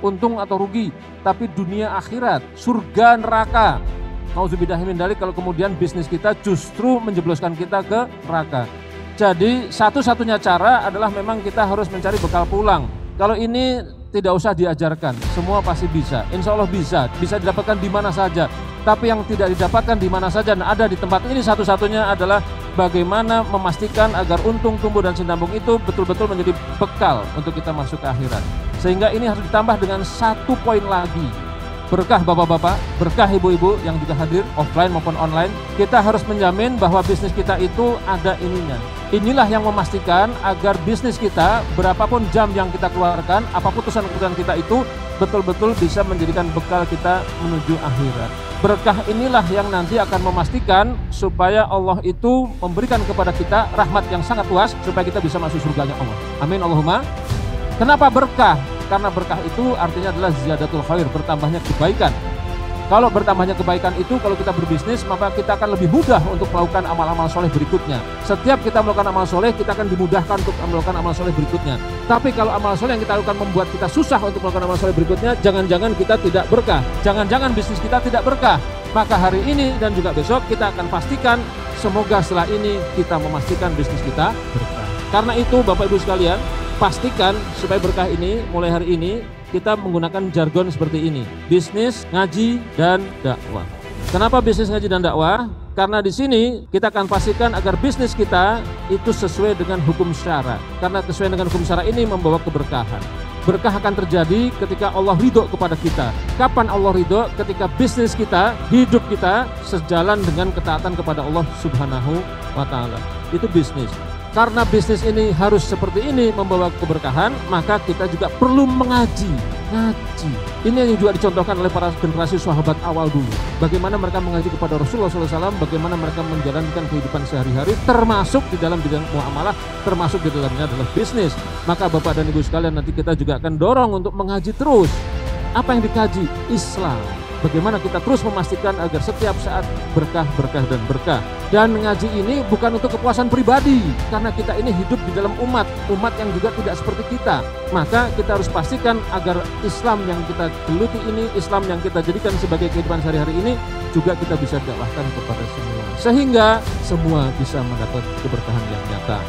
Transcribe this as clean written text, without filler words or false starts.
untung atau rugi, tapi dunia akhirat, surga neraka. Nauzubillah min dzalik kalau kemudian bisnis kita justru menjebloskan kita ke neraka. Jadi satu-satunya cara adalah memang kita harus mencari bekal pulang. Kalau ini tidak usah diajarkan, semua pasti bisa. Insya Allah bisa didapatkan di mana saja. Tapi yang tidak didapatkan di mana saja dan ada di tempat ini satu-satunya adalah bagaimana memastikan agar untung, tumbuh, dan sinambung itu betul-betul menjadi bekal untuk kita masuk ke akhirat. Sehingga ini harus ditambah dengan satu poin lagi. Berkah bapak-bapak, berkah ibu-ibu yang juga hadir offline maupun online. Kita harus menjamin bahwa bisnis kita itu ada ininya. Inilah yang memastikan agar bisnis kita berapapun jam yang kita keluarkan, apa putusan-putusan kita itu betul-betul bisa menjadikan bekal kita menuju akhirat. Berkah inilah yang nanti akan memastikan supaya Allah itu memberikan kepada kita rahmat yang sangat luas supaya kita bisa masuk surganya Allah. Amin Allahumma. Kenapa berkah? Karena berkah itu artinya adalah ziyadatul khair, bertambahnya kebaikan. Kalau bertambahnya kebaikan itu, kalau kita berbisnis, maka kita akan lebih mudah untuk melakukan amal-amal soleh berikutnya. Setiap kita melakukan amal soleh, kita akan dimudahkan untuk melakukan amal soleh berikutnya. Tapi kalau amal soleh yang kita lakukan membuat kita susah untuk melakukan amal soleh berikutnya, jangan-jangan kita tidak berkah. Jangan-jangan bisnis kita tidak berkah. Maka hari ini dan juga besok kita akan pastikan, semoga setelah ini kita memastikan bisnis kita berkah. Karena itu Bapak Ibu sekalian, pastikan supaya berkah ini mulai hari ini kita menggunakan jargon seperti ini: bisnis, ngaji, dan dakwah. Kenapa bisnis, ngaji, dan dakwah? Karena di sini kita akan pastikan agar bisnis kita itu sesuai dengan hukum syara. Karena sesuai dengan hukum syara ini membawa keberkahan. Berkah akan terjadi ketika Allah ridho kepada kita. Kapan Allah ridho? Ketika bisnis kita, hidup kita sejalan dengan ketaatan kepada Allah Subhanahu wa Ta'ala. Itu bisnis. Karena bisnis ini harus seperti ini membawa keberkahan, maka kita juga perlu mengaji. Ngaji. Ini yang juga dicontohkan oleh para generasi sahabat awal dulu. Bagaimana mereka mengaji kepada Rasulullah SAW, bagaimana mereka menjalankan kehidupan sehari-hari, termasuk di dalam bidang muamalah, termasuk di dalamnya adalah bisnis. Maka Bapak dan Ibu sekalian, nanti kita juga akan dorong untuk mengaji terus. Apa yang dikaji? Islam. Bagaimana kita terus memastikan agar setiap saat berkah, berkah, dan berkah. Dan ngaji ini bukan untuk kepuasan pribadi, karena kita ini hidup di dalam umat yang juga tidak seperti kita. Maka kita harus pastikan agar Islam yang kita geluti ini, Islam yang kita jadikan sebagai kehidupan sehari-hari ini, juga kita bisa dakwahkan kepada semua. Sehingga semua bisa mendapat keberkahan yang nyata.